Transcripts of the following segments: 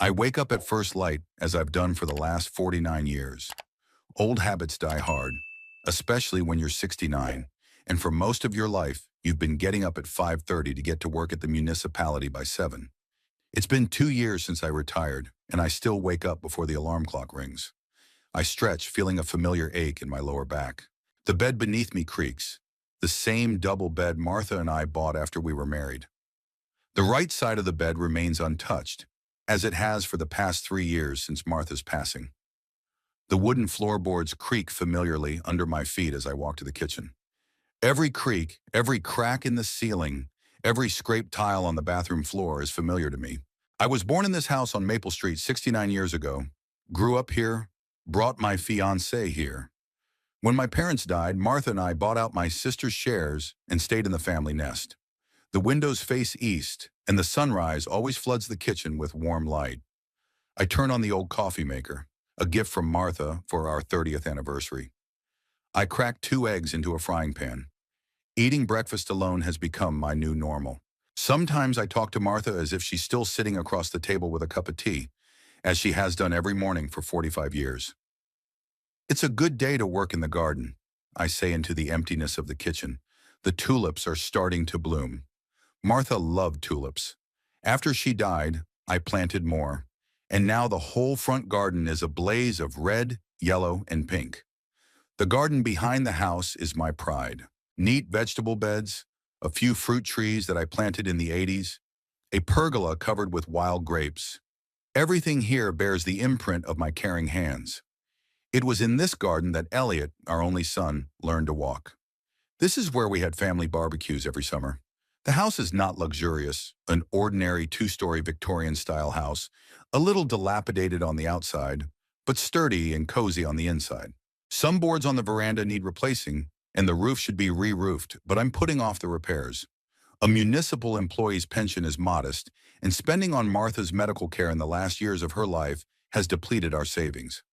I wake up at first light, as I've done for the last 49 years. Old habits die hard, especially when you're 69, and for most of your life, you've been getting up at 5:30 to get to work at the municipality by 7. It's been 2 years since I retired, and I still wake up before the alarm clock rings. I stretch, feeling a familiar ache in my lower back. The bed beneath me creaks, the same double bed Martha and I bought after we were married. The right side of the bed remains untouched, as it has for the past 3 years since Martha's passing. The wooden floorboards creak familiarly under my feet as I walk to the kitchen. Every creak, every crack in the ceiling, every scraped tile on the bathroom floor is familiar to me. I was born in this house on Maple Street 69 years ago, grew up here, brought my fiancée here. When my parents died, Martha and I bought out my sister's shares and stayed in the family nest. The windows face east, and the sunrise always floods the kitchen with warm light. I turn on the old coffee maker, a gift from Martha for our 30th anniversary. I crack 2 eggs into a frying pan. Eating breakfast alone has become my new normal. Sometimes I talk to Martha as if she's still sitting across the table with a cup of tea, as she has done every morning for 45 years. It's a good day to work in the garden, I say into the emptiness of the kitchen. The tulips are starting to bloom. Martha loved tulips. After she died, I planted more, and now the whole front garden is a blaze of red, yellow, and pink. The garden behind the house is my pride. Neat vegetable beds, a few fruit trees that I planted in the 80s, a pergola covered with wild grapes. Everything here bears the imprint of my caring hands. It was in this garden that Elliot, our only son, learned to walk. This is where we had family barbecues every summer. The house is not luxurious, an ordinary 2-story Victorian-style house, a little dilapidated on the outside, but sturdy and cozy on the inside. Some boards on the veranda need replacing, and the roof should be re-roofed, but I'm putting off the repairs. A municipal employee's pension is modest, and spending on Martha's medical care in the last years of her life has depleted our savings.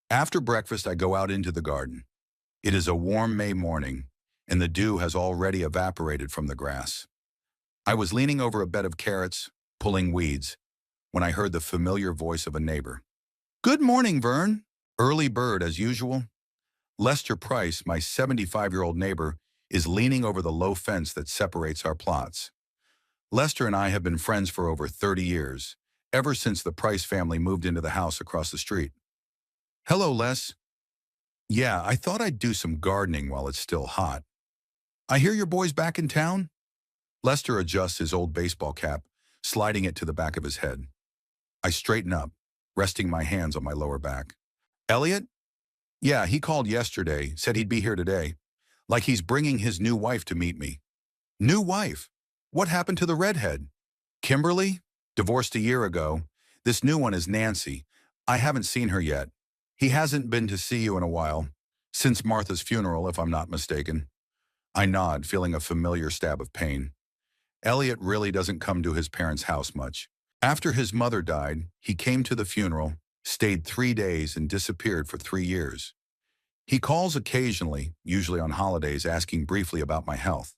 After breakfast, I go out into the garden. It is a warm May morning, and the dew has already evaporated from the grass. I was leaning over a bed of carrots, pulling weeds, when I heard the familiar voice of a neighbor. "Good morning, Vern." Early bird as usual. Lester Price, my 75-year-old neighbor, is leaning over the low fence that separates our plots. Lester and I have been friends for over 30 years, ever since the Price family moved into the house across the street. "Hello, Les." "Yeah, I thought I'd do some gardening while it's still hot. I hear your boy's back in town?" Lester adjusts his old baseball cap, sliding it to the back of his head. I straighten up, resting my hands on my lower back. "Elliot?" "Yeah, he called yesterday, said he'd be here today. Like he's bringing his new wife to meet me." "New wife? What happened to the redhead?" "Kimberly? Divorced a year ago. This new one is Nancy. I haven't seen her yet. He hasn't been to see you in a while. Since Martha's funeral, if I'm not mistaken." I nod, feeling a familiar stab of pain. Elliot really doesn't come to his parents' house much. After his mother died, he came to the funeral, stayed 3 days, and disappeared for 3 years. He calls occasionally, usually on holidays, asking briefly about my health.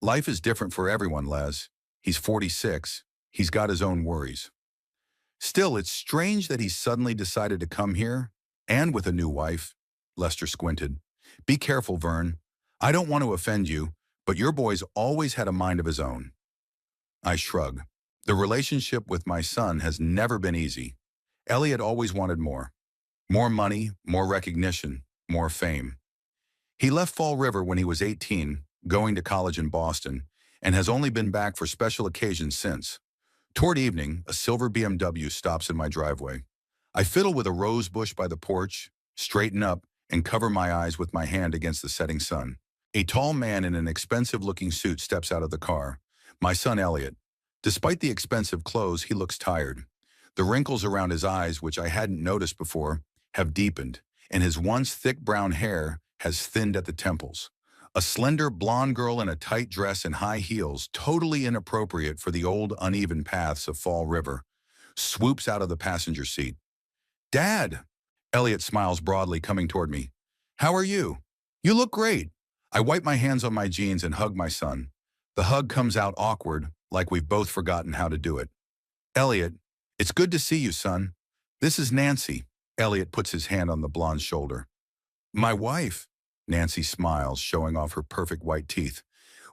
Life is different for everyone, Les. He's 46. He's got his own worries. Still, it's strange that he suddenly decided to come here, and with a new wife. Lester squinted. "Be careful, Vern. I don't want to offend you, but your boy's always had a mind of his own." I shrug. The relationship with my son has never been easy. Elliot always wanted more. More money, more recognition, more fame. He left Fall River when he was 18, going to college in Boston, and has only been back for special occasions since. Toward evening, a silver BMW stops in my driveway. I fiddle with a rose bush by the porch, straighten up, and cover my eyes with my hand against the setting sun. A tall man in an expensive-looking suit steps out of the car. My son, Elliot. Despite the expensive clothes, he looks tired. The wrinkles around his eyes, which I hadn't noticed before, have deepened, and his once thick brown hair has thinned at the temples. A slender blonde girl in a tight dress and high heels, totally inappropriate for the old uneven paths of Fall River, swoops out of the passenger seat. "Dad!" Elliot smiles broadly, coming toward me. "How are you?" "You look great." I wipe my hands on my jeans and hug my son. The hug comes out awkward, like we've both forgotten how to do it. "Elliot, It's good to see you, son. This is Nancy. Elliot puts his hand on the blonde's shoulder. My wife. Nancy smiles, showing off her perfect white teeth.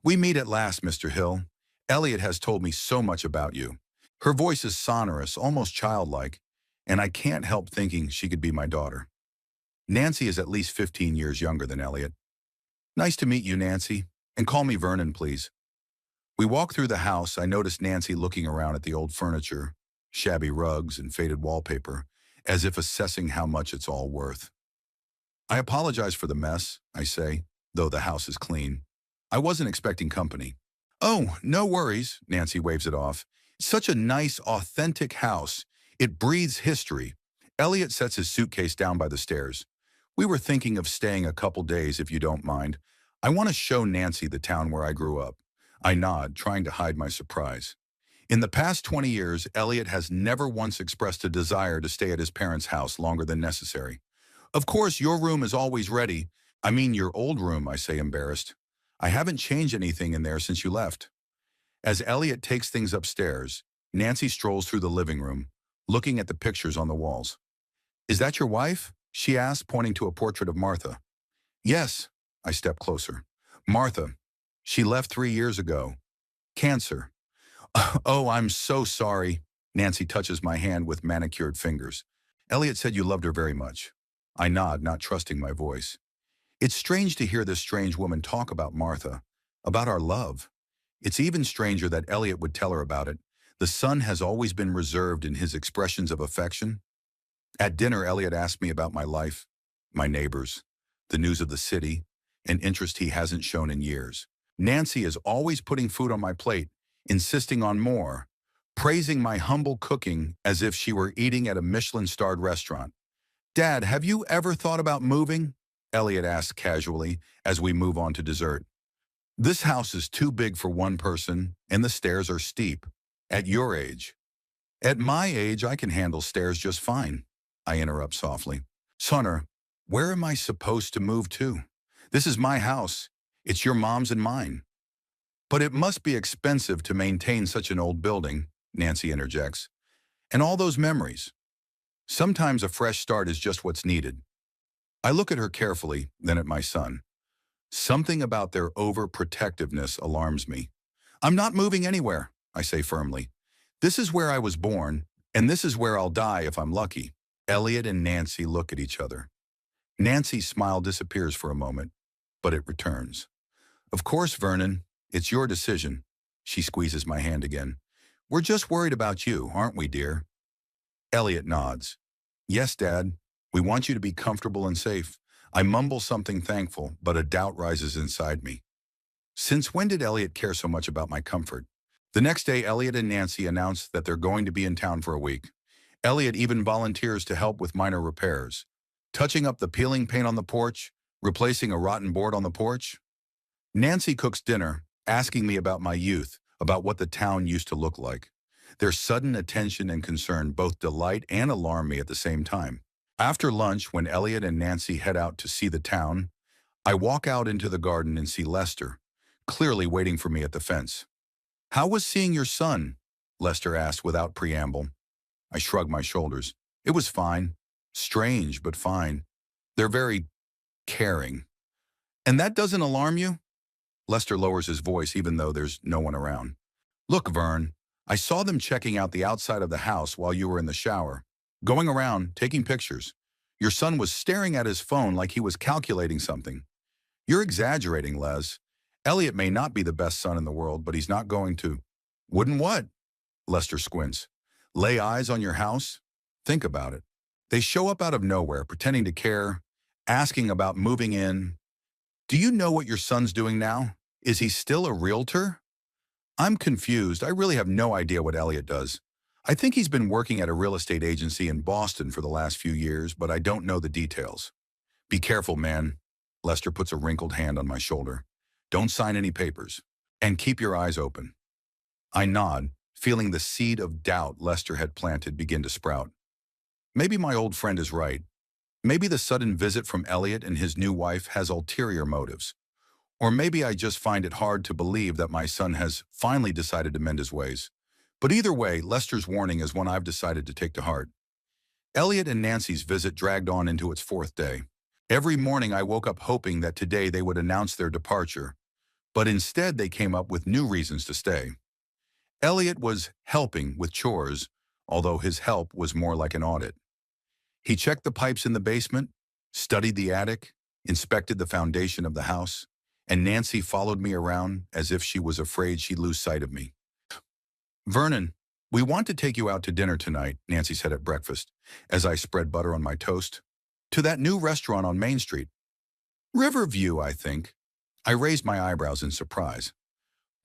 We meet at last, Mr. Hill. Elliot has told me so much about you. Her voice is sonorous, almost childlike, and I can't help thinking she could be my daughter. Nancy is at least 15 years younger than Elliot. Nice to meet you, Nancy, and call me Vernon, please. We walk through the house. I notice Nancy looking around at the old furniture, shabby rugs, and faded wallpaper, as if assessing how much it's all worth. I apologize for the mess, I say, though the house is clean. I wasn't expecting company. Oh, no worries, Nancy waves it off. It's such a nice, authentic house. It breathes history. Elliot sets his suitcase down by the stairs. We were thinking of staying a couple days, if you don't mind. I want to show Nancy the town where I grew up. I nod, trying to hide my surprise. In the past 20 years, Elliot has never once expressed a desire to stay at his parents' house longer than necessary. Of course, your room is always ready. I mean your old room, I say, embarrassed. I haven't changed anything in there since you left. As Elliot takes things upstairs, Nancy strolls through the living room, looking at the pictures on the walls. Is that your wife? She asks, pointing to a portrait of Martha. Yes, I step closer. Martha. She left 3 years ago. Cancer. Oh, I'm so sorry. Nancy touches my hand with manicured fingers. Elliot said you loved her very much. I nod, not trusting my voice. It's strange to hear this strange woman talk about Martha, about our love. It's even stranger that Elliot would tell her about it. The son has always been reserved in his expressions of affection. At dinner, Elliot asked me about my life, my neighbors, the news of the city, an interest he hasn't shown in years. Nancy is always putting food on my plate, insisting on more, praising my humble cooking as if she were eating at a Michelin-starred restaurant. Dad, have you ever thought about moving? Elliot asks casually as we move on to dessert. This house is too big for one person, and the stairs are steep. At your age. At my age, I can handle stairs just fine, I interrupt softly. Sonner, where am I supposed to move to? This is my house. It's your mom's and mine. But it must be expensive to maintain such an old building, Nancy interjects. And all those memories. Sometimes a fresh start is just what's needed. I look at her carefully, then at my son. Something about their overprotectiveness alarms me. I'm not moving anywhere, I say firmly. This is where I was born, and this is where I'll die if I'm lucky. Elliot and Nancy look at each other. Nancy's smile disappears for a moment, but it returns. Of course, Vernon, it's your decision. She squeezes my hand again. We're just worried about you, aren't we, dear? Elliot nods. Yes, Dad. We want you to be comfortable and safe. I mumble something thankful, but a doubt rises inside me. Since when did Elliot care so much about my comfort? The next day, Elliot and Nancy announce that they're going to be in town for a week. Elliot even volunteers to help with minor repairs, touching up the peeling paint on the porch, replacing a rotten board on the porch. Nancy cooks dinner, asking me about my youth, about what the town used to look like. Their sudden attention and concern both delight and alarm me at the same time. After lunch, when Elliot and Nancy head out to see the town, I walk out into the garden and see Lester, clearly waiting for me at the fence. How was seeing your son? Lester asked without preamble. I shrug my shoulders. It was fine. Strange, but fine. They're very caring. And that doesn't alarm you? Lester lowers his voice even though there's no one around. Look, Vern, I saw them checking out the outside of the house while you were in the shower, going around, taking pictures. Your son was staring at his phone like he was calculating something. You're exaggerating, Les. Elliot may not be the best son in the world, but he's not going to. Wouldn't what? Lester squints. Lay eyes on your house? Think about it. They show up out of nowhere, pretending to care, asking about moving in. Do you know what your son's doing now? Is he still a realtor? I'm confused. I really have no idea what Elliot does. I think he's been working at a real estate agency in Boston for the last few years, but I don't know the details. Be careful, man. Lester puts a wrinkled hand on my shoulder. Don't sign any papers. And keep your eyes open. I nod, feeling the seed of doubt Lester had planted begin to sprout. Maybe my old friend is right. Maybe the sudden visit from Elliot and his new wife has ulterior motives. Or maybe I just find it hard to believe that my son has finally decided to mend his ways. But either way, Lester's warning is one I've decided to take to heart. Elliot and Nancy's visit dragged on into its fourth day. Every morning I woke up hoping that today they would announce their departure, but instead they came up with new reasons to stay. Elliot was helping with chores, although his help was more like an audit. He checked the pipes in the basement, studied the attic, inspected the foundation of the house, and Nancy followed me around as if she was afraid she'd lose sight of me. "Vernon, we want to take you out to dinner tonight," Nancy said at breakfast, as I spread butter on my toast. "To that new restaurant on Main Street. Riverview, I think." I raised my eyebrows in surprise.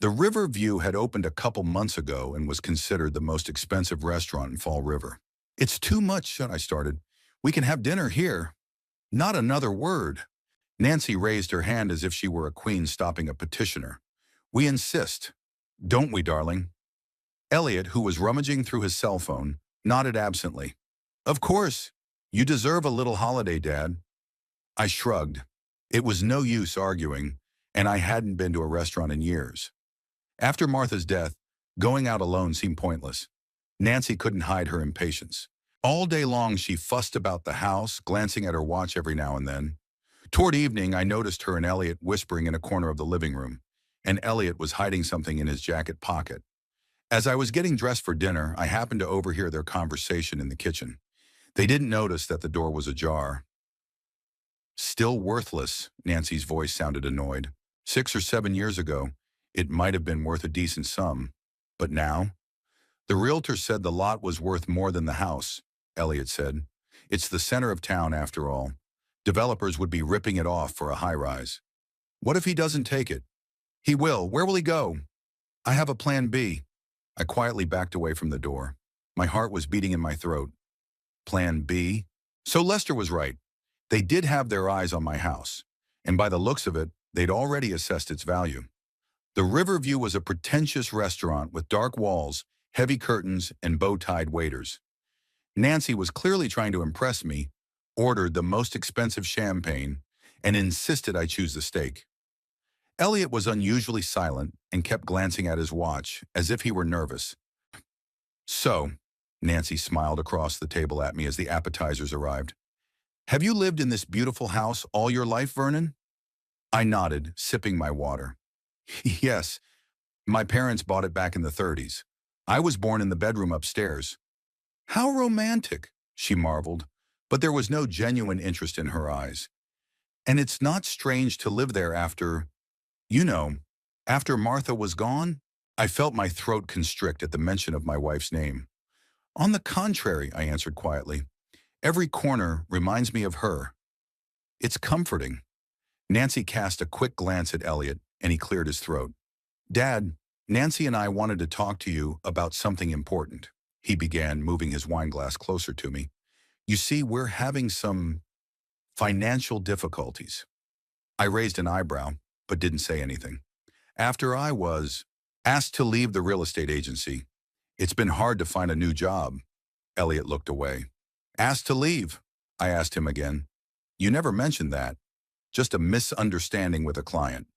The Riverview had opened a couple months ago and was considered the most expensive restaurant in Fall River. "It's too much," I started. "We can have dinner here." "Not another word." Nancy raised her hand as if she were a queen stopping a petitioner. "We insist. Don't we, darling?" Elliot, who was rummaging through his cell phone, nodded absently. "Of course. You deserve a little holiday, Dad." I shrugged. It was no use arguing, and I hadn't been to a restaurant in years. After Martha's death, going out alone seemed pointless. Nancy couldn't hide her impatience. All day long she fussed about the house, glancing at her watch every now and then. Toward evening, I noticed her and Elliot whispering in a corner of the living room, and Elliot was hiding something in his jacket pocket. As I was getting dressed for dinner, I happened to overhear their conversation in the kitchen. They didn't notice that the door was ajar. "Still worthless," Nancy's voice sounded annoyed. 6 or 7 years ago, it might have been worth a decent sum. But now? "The realtor said the lot was worth more than the house," Elliot said. "It's the center of town after all. Developers would be ripping it off for a high-rise." "What if he doesn't take it?" "He will. Where will he go?" "I have a plan B." I quietly backed away from the door. My heart was beating in my throat. Plan B? So Lester was right. They did have their eyes on my house, and by the looks of it, they'd already assessed its value. The Riverview was a pretentious restaurant with dark walls, heavy curtains, and bow-tied waiters. Nancy was clearly trying to impress me, ordered the most expensive champagne, and insisted I choose the steak. Elliot was unusually silent and kept glancing at his watch, as if he were nervous. "So," Nancy smiled across the table at me as the appetizers arrived, "have you lived in this beautiful house all your life, Vernon?" I nodded, sipping my water. "Yes, my parents bought it back in the 30s. I was born in the bedroom upstairs." "How romantic," she marveled, but there was no genuine interest in her eyes. "And it's not strange to live there after, after Martha was gone?" I felt my throat constrict at the mention of my wife's name. "On the contrary," I answered quietly. "Every corner reminds me of her. It's comforting." Nancy cast a quick glance at Elliot, and he cleared his throat. "Dad, Nancy and I wanted to talk to you about something important," he began, moving his wine glass closer to me. "You see, we're having some financial difficulties." I raised an eyebrow, but didn't say anything. "After I was asked to leave the real estate agency, it's been hard to find a new job." Elliot looked away. "Asked to leave?" I asked him again. "You never mentioned that." "Just a misunderstanding with a client,"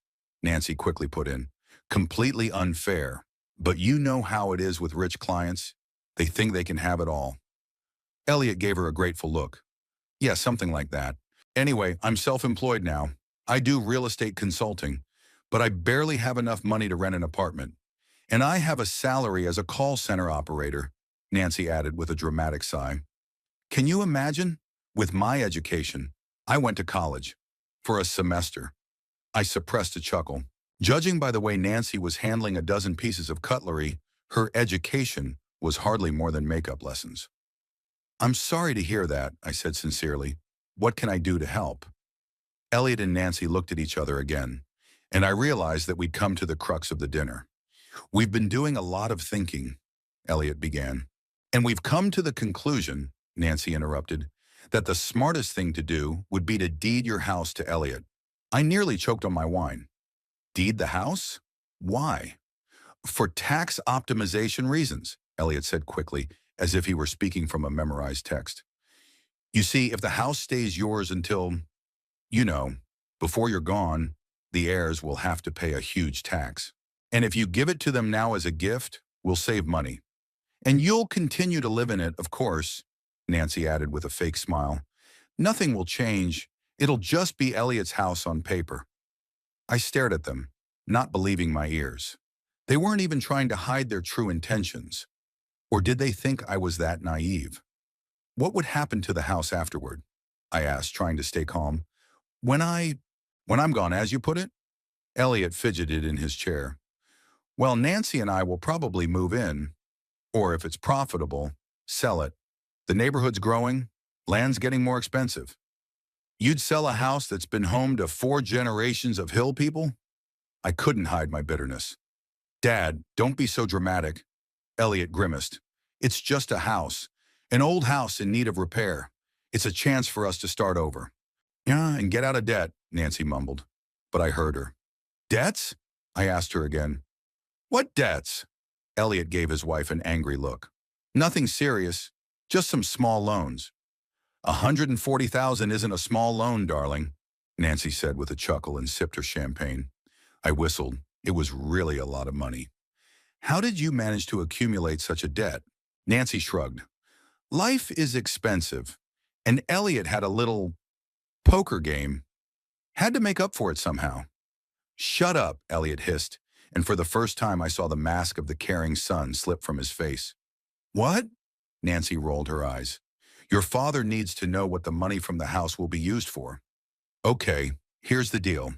Nancy quickly put in. "Completely unfair. But you know how it is with rich clients. They think they can have it all." Elliot gave her a grateful look. "Yeah, something like that. Anyway, I'm self-employed now. I do real estate consulting, but I barely have enough money to rent an apartment. And I have a salary as a call center operator," Nancy added with a dramatic sigh. "Can you imagine? With my education, I went to college. For a semester." I suppressed a chuckle. Judging by the way Nancy was handling a dozen pieces of cutlery, her education was hardly more than makeup lessons. "I'm sorry to hear that," I said sincerely. "What can I do to help?" Elliot and Nancy looked at each other again, and I realized that we'd come to the crux of the dinner. "We've been doing a lot of thinking," Elliot began. "And we've come to the conclusion," Nancy interrupted, "that the smartest thing to do would be to deed your house to Elliot." I nearly choked on my wine. "Deed the house? Why?" "For tax optimization reasons," Elliot said quickly, as if he were speaking from a memorized text. "You see, if the house stays yours until, before you're gone, the heirs will have to pay a huge tax. And if you give it to them now as a gift, we'll save money. And you'll continue to live in it, of course, Nancy added with a fake smile. Nothing will change. It'll just be Elliot's house on paper. I stared at them, not believing my ears. They weren't even trying to hide their true intentions. Or did they think I was that naive? What would happen to the house afterward? I asked, trying to stay calm. When I'm gone, as you put it? Elliot fidgeted in his chair. Well, Nancy and I will probably move in, or if it's profitable, sell it. The neighborhood's growing, land's getting more expensive. You'd sell a house that's been home to 4 generations of hill people? I couldn't hide my bitterness. Dad, don't be so dramatic. Elliot grimaced. It's just a house, an old house in need of repair. It's a chance for us to start over. Yeah, and get out of debt, Nancy mumbled. But I heard her. Debts? I asked her again. What debts? Elliot gave his wife an angry look. Nothing serious, just some small loans. 140,000 isn't a small loan, darling, Nancy said with a chuckle and sipped her champagne. I whistled. It was really a lot of money. How did you manage to accumulate such a debt? Nancy shrugged. Life is expensive, and Elliot had a little poker game. Had to make up for it somehow. Shut up, Elliot hissed, and for the first time I saw the mask of the caring son slip from his face. What? Nancy rolled her eyes. Your father needs to know what the money from the house will be used for. Okay, here's the deal.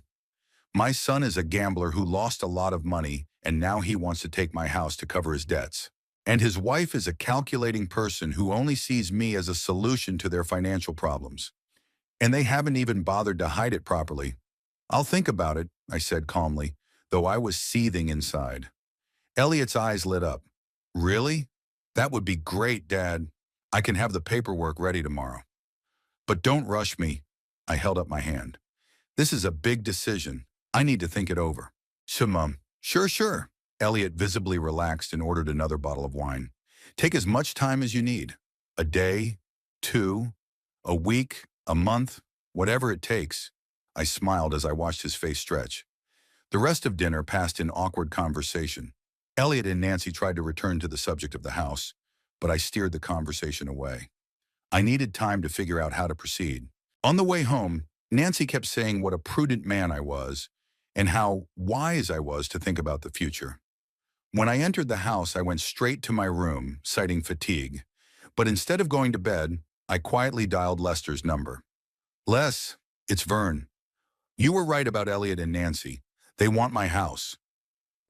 My son is a gambler who lost a lot of money, and now he wants to take my house to cover his debts. And his wife is a calculating person who only sees me as a solution to their financial problems. And they haven't even bothered to hide it properly. I'll think about it, I said calmly, though I was seething inside. Elliot's eyes lit up. Really? That would be great, Dad. I can have the paperwork ready tomorrow. But don't rush me. I held up my hand. This is a big decision. I need to think it over. So, Mom. Sure. Elliot visibly relaxed and ordered another bottle of wine. Take as much time as you need. A day, 2, a week, a month, whatever it takes. I smiled as I watched his face stretch. The rest of dinner passed in awkward conversation. Elliot and Nancy tried to return to the subject of the house, but I steered the conversation away. I needed time to figure out how to proceed. On the way home, Nancy kept saying what a prudent man I was and how wise I was to think about the future. When I entered the house, I went straight to my room, citing fatigue. But instead of going to bed, I quietly dialed Lester's number. Les, it's Vern. You were right about Elliot and Nancy. They want my house.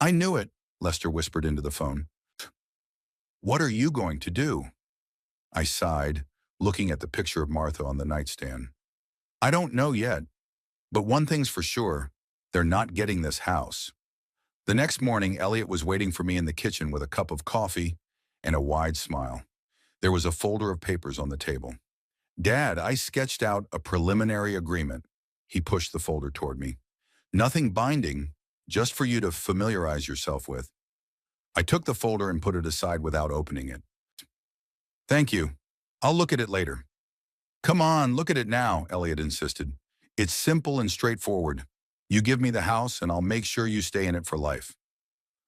I knew it, Lester whispered into the phone. What are you going to do? I sighed, looking at the picture of Martha on the nightstand. I don't know yet, but one thing's for sure, they're not getting this house. The next morning, Elliot was waiting for me in the kitchen with a cup of coffee and a wide smile. There was a folder of papers on the table. Dad, I sketched out a preliminary agreement. He pushed the folder toward me. Nothing binding, just for you to familiarize yourself with. I took the folder and put it aside without opening it. Thank you. I'll look at it later. Come on, look at it now, Elliot insisted. It's simple and straightforward. You give me the house and I'll make sure you stay in it for life.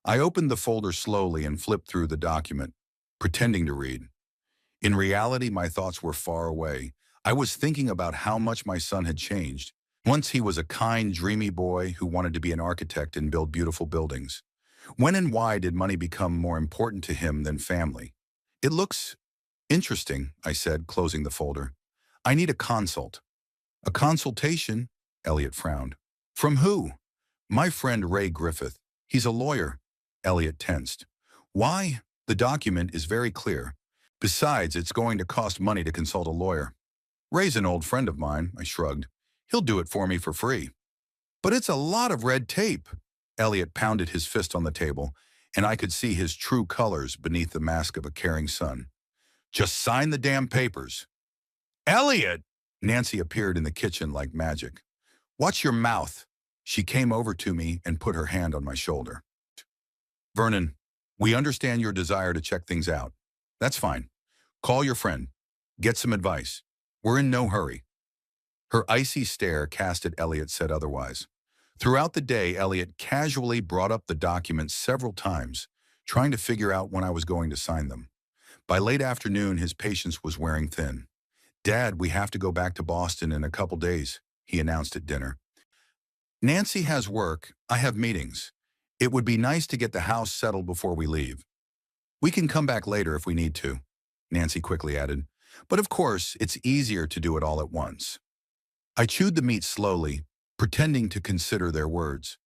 I opened the folder slowly and flipped through the document, pretending to read. In reality, my thoughts were far away. I was thinking about how much my son had changed. Once he was a kind, dreamy boy who wanted to be an architect and build beautiful buildings. When and why did money become more important to him than family? It looks interesting, I said, closing the folder. I need a consult. A consultation? Elliot frowned. From who? My friend Ray Griffith. He's a lawyer. Elliot tensed. Why? The document is very clear. Besides, it's going to cost money to consult a lawyer. Ray's an old friend of mine, I shrugged. He'll do it for me for free. But it's a lot of red tape. Elliot pounded his fist on the table, and I could see his true colors beneath the mask of a caring son. Just sign the damn papers. Elliot! Nancy appeared in the kitchen like magic. Watch your mouth. She came over to me and put her hand on my shoulder. Vernon, we understand your desire to check things out. That's fine. Call your friend. Get some advice. We're in no hurry. Her icy stare cast at Elliot said otherwise. Throughout the day, Elliot casually brought up the documents several times, trying to figure out when I was going to sign them. By late afternoon, his patience was wearing thin. "Dad, we have to go back to Boston in a couple days," he announced at dinner. "Nancy has work, I have meetings. It would be nice to get the house settled before we leave. We can come back later if we need to," Nancy quickly added. "But of course, it's easier to do it all at once." I chewed the meat slowly, pretending to consider their words.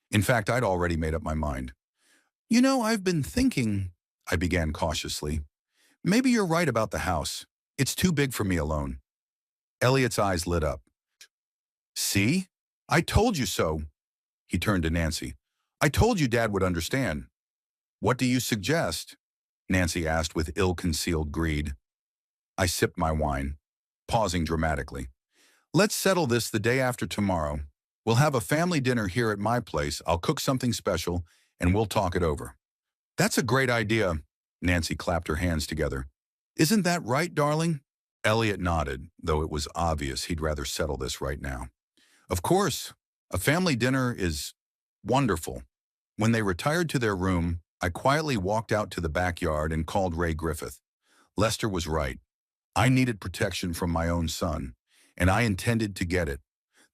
In fact, I'd already made up my mind. "You know, I've been thinking," I began cautiously. "Maybe you're right about the house. It's too big for me alone." Elliot's eyes lit up. "See? I told you so." He turned to Nancy. "I told you Dad would understand." "What do you suggest?" Nancy asked with ill-concealed greed. I sipped my wine, pausing dramatically. "Let's settle this the day after tomorrow. We'll have a family dinner here at my place. I'll cook something special, and we'll talk it over." "That's a great idea." Nancy clapped her hands together. "Isn't that right, darling?" Elliot nodded, though it was obvious he'd rather settle this right now. "Of course. A family dinner is wonderful." When they retired to their room, I quietly walked out to the backyard and called Ray Griffith. Lester was right. I needed protection from my own son, and I intended to get it.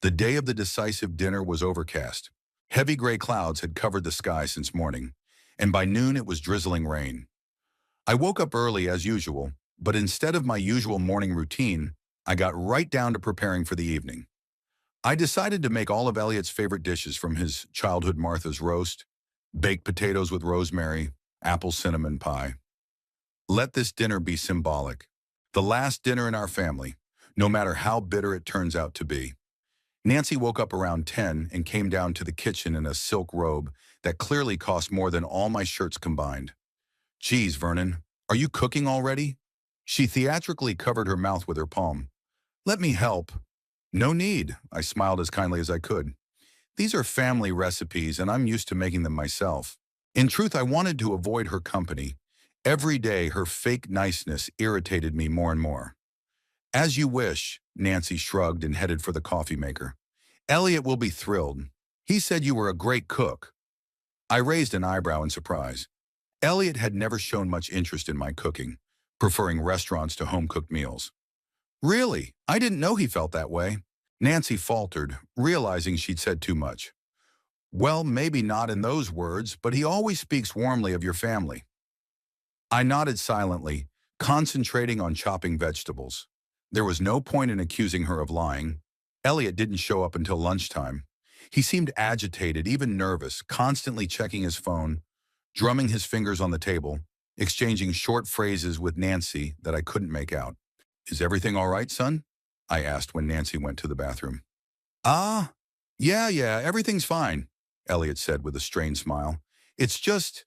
The day of the decisive dinner was overcast. Heavy gray clouds had covered the sky since morning, and by noon it was drizzling rain. I woke up early as usual, but instead of my usual morning routine, I got right down to preparing for the evening. I decided to make all of Elliot's favorite dishes, from his childhood Martha's roast, baked potatoes with rosemary, apple cinnamon pie. Let this dinner be symbolic. The last dinner in our family, no matter how bitter it turns out to be. Nancy woke up around 10 and came down to the kitchen in a silk robe that clearly cost more than all my shirts combined. "Geez, Vernon, are you cooking already?" She theatrically covered her mouth with her palm. "Let me help." "No need," I smiled as kindly as I could. "These are family recipes, and I'm used to making them myself." In truth, I wanted to avoid her company. Every day, her fake niceness irritated me more and more. "As you wish," Nancy shrugged and headed for the coffee maker. "Elliot will be thrilled. He said you were a great cook." I raised an eyebrow in surprise. Elliot had never shown much interest in my cooking, preferring restaurants to home-cooked meals. "Really? I didn't know he felt that way." Nancy faltered, realizing she'd said too much. "Well, maybe not in those words, but he always speaks warmly of your family." I nodded silently, concentrating on chopping vegetables. There was no point in accusing her of lying. Elliot didn't show up until lunchtime. He seemed agitated, even nervous, constantly checking his phone, drumming his fingers on the table, exchanging short phrases with Nancy that I couldn't make out. "Is everything all right, son?" I asked when Nancy went to the bathroom. "Ah, yeah, everything's fine," Elliot said with a strained smile. "It's just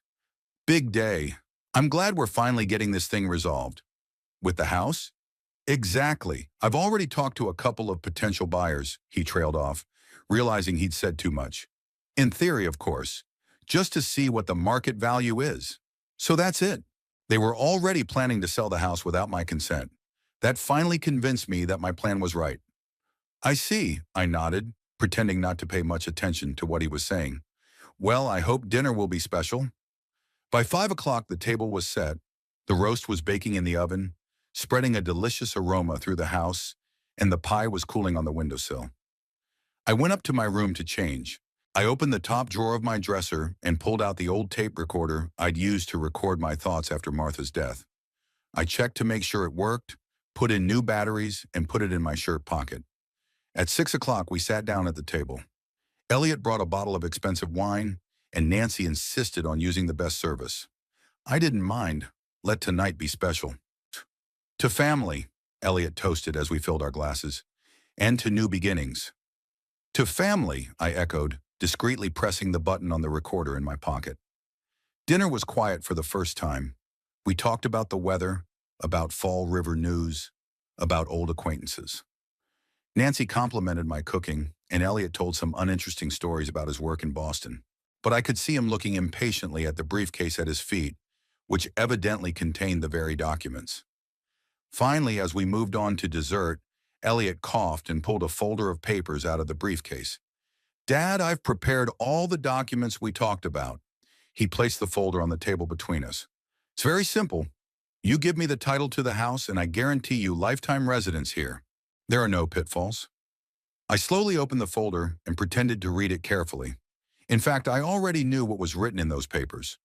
big day. I'm glad we're finally getting this thing resolved." "With the house?" "Exactly. I've already talked to a couple of potential buyers," he trailed off, realizing he'd said too much. "In theory, of course, just to see what the market value is. So that's it. They were already planning to sell the house without my consent. That finally convinced me that my plan was right." "I see," I nodded, pretending not to pay much attention to what he was saying. "Well, I hope dinner will be special." By 5 o'clock, the table was set. The roast was baking in the oven, spreading a delicious aroma through the house, and the pie was cooling on the windowsill. I went up to my room to change. I opened the top drawer of my dresser and pulled out the old tape recorder I'd used to record my thoughts after Martha's death. I checked to make sure it worked, put in new batteries, and put it in my shirt pocket. At 6 o'clock, we sat down at the table. Elliot brought a bottle of expensive wine, and Nancy insisted on using the best service. I didn't mind. Let tonight be special. "To family," Elliot toasted as we filled our glasses, "and to new beginnings." "To family," I echoed, discreetly pressing the button on the recorder in my pocket. Dinner was quiet for the first time. We talked about the weather, about Fall River news, about old acquaintances. Nancy complimented my cooking, and Elliot told some uninteresting stories about his work in Boston. But I could see him looking impatiently at the briefcase at his feet, which evidently contained the very documents. Finally, as we moved on to dessert, Elliot coughed and pulled a folder of papers out of the briefcase. "Dad, I've prepared all the documents we talked about." He placed the folder on the table between us. "It's very simple. You give me the title to the house and I guarantee you lifetime residence here. There are no pitfalls. I slowly opened the folder and pretended to read it carefully. In fact, I already knew what was written in those papers.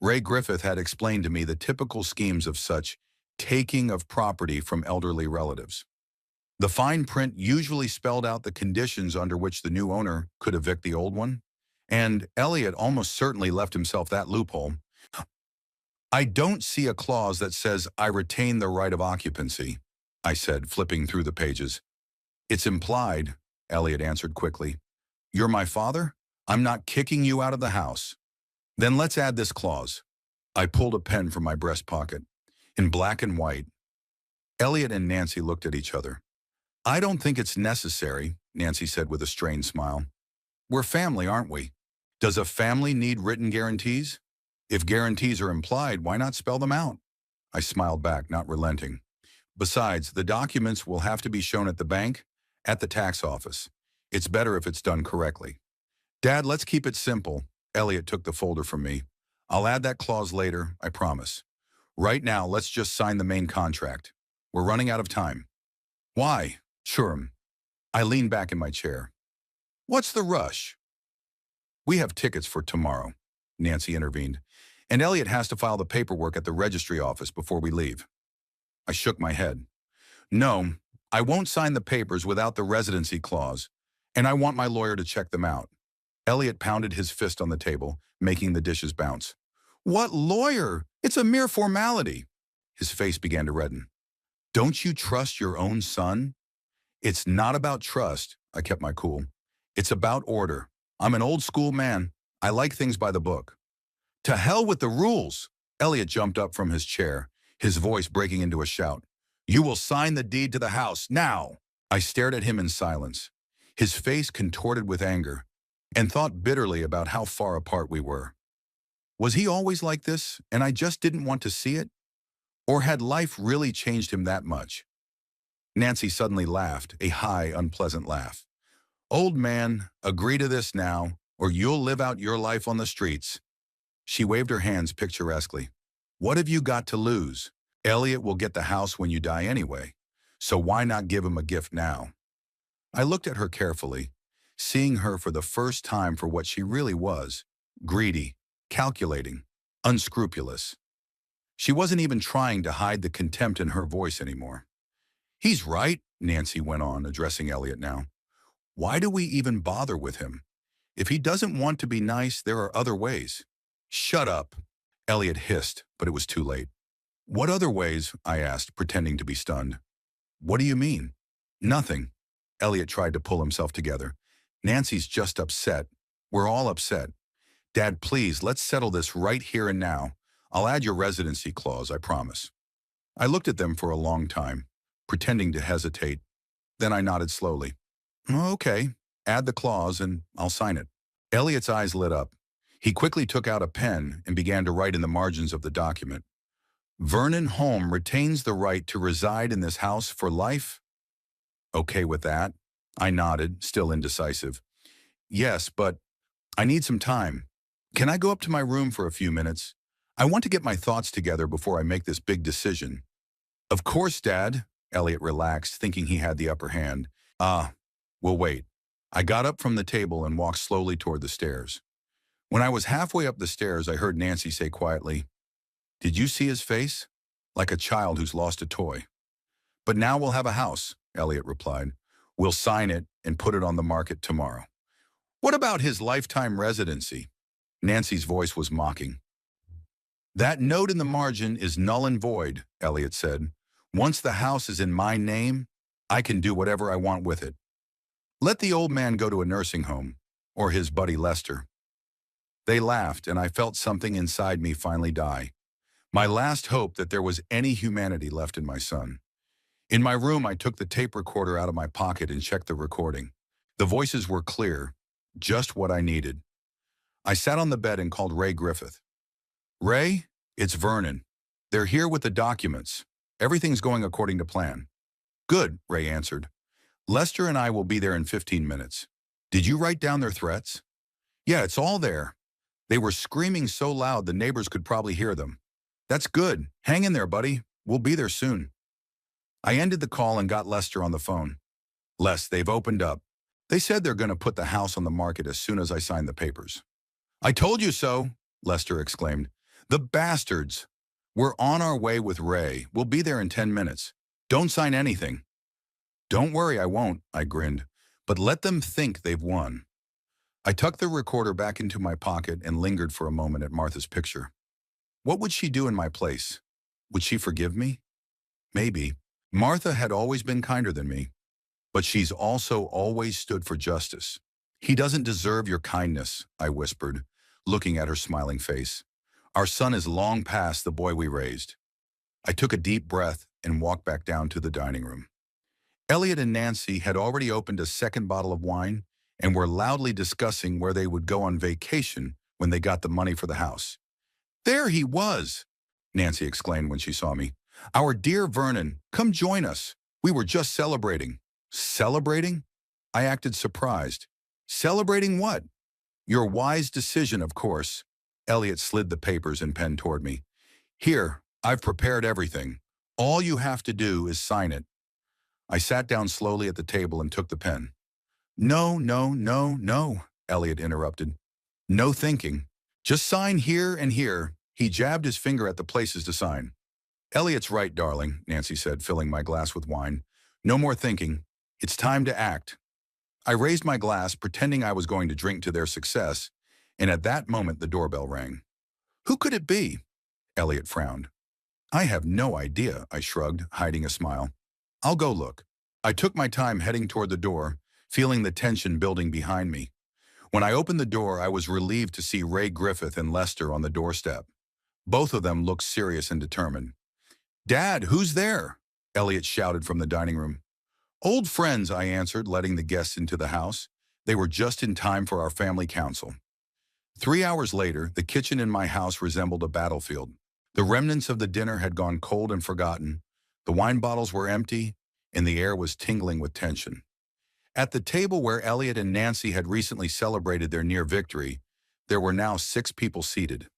Ray Griffith had explained to me the typical schemes of such taking of property from elderly relatives. The fine print usually spelled out the conditions under which the new owner could evict the old one, and Elliot almost certainly left himself that loophole. I don't see a clause that says I retain the right of occupancy, I said, flipping through the pages. It's implied, Elliot answered quickly. You're my father? I'm not kicking you out of the house. Then let's add this clause. I pulled a pen from my breast pocket. In black and white. Elliot and Nancy looked at each other. I don't think it's necessary, Nancy said with a strained smile. We're family, aren't we? Does a family need written guarantees? If guarantees are implied, why not spell them out? I smiled back, not relenting. Besides, the documents will have to be shown at the bank, at the tax office. It's better if it's done correctly. Dad, let's keep it simple. Elliot took the folder from me. I'll add that clause later, I promise. Right now, let's just sign the main contract. We're running out of time. Why? Sure. I leaned back in my chair. What's the rush? We have tickets for tomorrow, Nancy intervened, and Elliot has to file the paperwork at the registry office before we leave. I shook my head. No, I won't sign the papers without the residency clause, and I want my lawyer to check them out. Elliot pounded his fist on the table, making the dishes bounce. What lawyer? It's a mere formality. His face began to redden. Don't you trust your own son? It's not about trust, I kept my cool. It's about order. I'm an old school man. I like things by the book. To hell with the rules! Elliot jumped up from his chair, his voice breaking into a shout. You will sign the deed to the house, now! I stared at him in silence, his face contorted with anger, and thought bitterly about how far apart we were. Was he always like this, and I just didn't want to see it? Or had life really changed him that much? Nancy suddenly laughed, a high, unpleasant laugh. Old man, agree to this now, or you'll live out your life on the streets. She waved her hands picturesquely. What have you got to lose? Elliot will get the house when you die anyway, so why not give him a gift now? I looked at her carefully, seeing her for the first time for what she really was, greedy, calculating, unscrupulous. She wasn't even trying to hide the contempt in her voice anymore. He's right, Nancy went on, addressing Elliot now. Why do we even bother with him? If he doesn't want to be nice, there are other ways. Shut up, Elliot hissed, but it was too late. What other ways? I asked, pretending to be stunned. What do you mean? Nothing. Elliot tried to pull himself together. Nancy's just upset. We're all upset. Dad, please, let's settle this right here and now. I'll add your residency clause, I promise. I looked at them for a long time, pretending to hesitate. Then I nodded slowly. Okay, add the clause and I'll sign it. Elliot's eyes lit up. He quickly took out a pen and began to write in the margins of the document. Vernon Holm retains the right to reside in this house for life? Okay with that? I nodded, still indecisive. Yes, but I need some time. Can I go up to my room for a few minutes? I want to get my thoughts together before I make this big decision. Of course, Dad. Elliot relaxed, thinking he had the upper hand. We'll wait. I got up from the table and walked slowly toward the stairs. When I was halfway up the stairs, I heard Nancy say quietly, Did you see his face? Like a child who's lost a toy. But now we'll have a house, Elliot replied. We'll sign it and put it on the market tomorrow. What about his lifetime residency? Nancy's voice was mocking. That note in the margin is null and void, Elliot said. Once the house is in my name, I can do whatever I want with it. Let the old man go to a nursing home, or his buddy Lester. They laughed, and I felt something inside me finally die. My last hope that there was any humanity left in my son. In my room, I took the tape recorder out of my pocket and checked the recording. The voices were clear, just what I needed. I sat on the bed and called Ray Griffith. Ray, it's Vernon. They're here with the documents. Everything's going according to plan. Good, Ray answered. Lester and I will be there in 15 minutes. Did you write down their threats? Yeah, it's all there. They were screaming so loud the neighbors could probably hear them. That's good. Hang in there, buddy. We'll be there soon. I ended the call and got Lester on the phone. Les, they've opened up. They said they're going to put the house on the market as soon as I sign the papers. I told you so, Lester exclaimed. The bastards. We're on our way with Ray. We'll be there in 10 minutes. Don't sign anything. Don't worry, I won't, I grinned. But let them think they've won. I tucked the recorder back into my pocket and lingered for a moment at Martha's picture. What would she do in my place? Would she forgive me? Maybe. Martha had always been kinder than me. But she's also always stood for justice. He doesn't deserve your kindness, I whispered, looking at her smiling face. Our son is long past the boy we raised. I took a deep breath and walked back down to the dining room. Elliot and Nancy had already opened a second bottle of wine and were loudly discussing where they would go on vacation when they got the money for the house. There he was, Nancy exclaimed when she saw me. Our dear Vernon, come join us. We were just celebrating. Celebrating? I acted surprised. Celebrating what? Your wise decision, of course. Elliot slid the papers and pen toward me. Here, I've prepared everything. All you have to do is sign it. I sat down slowly at the table and took the pen. No, no, no, no, Elliot interrupted. No thinking. Just sign here and here. He jabbed his finger at the places to sign. Elliot's right, darling, Nancy said, filling my glass with wine. No more thinking. It's time to act. I raised my glass, pretending I was going to drink to their success, and at that moment the doorbell rang. Who could it be? Elliot frowned. I have no idea, I shrugged, hiding a smile. I'll go look. I took my time heading toward the door, feeling the tension building behind me. When I opened the door, I was relieved to see Ray Griffith and Lester on the doorstep. Both of them looked serious and determined. Dad, who's there? Elliot shouted from the dining room. Old friends, I answered, letting the guests into the house. They were just in time for our family council. 3 hours later, the kitchen in my house resembled a battlefield. The remnants of the dinner had gone cold and forgotten. The wine bottles were empty, and the air was tingling with tension. At the table where Elliot and Nancy had recently celebrated their near victory, there were now 6 people seated.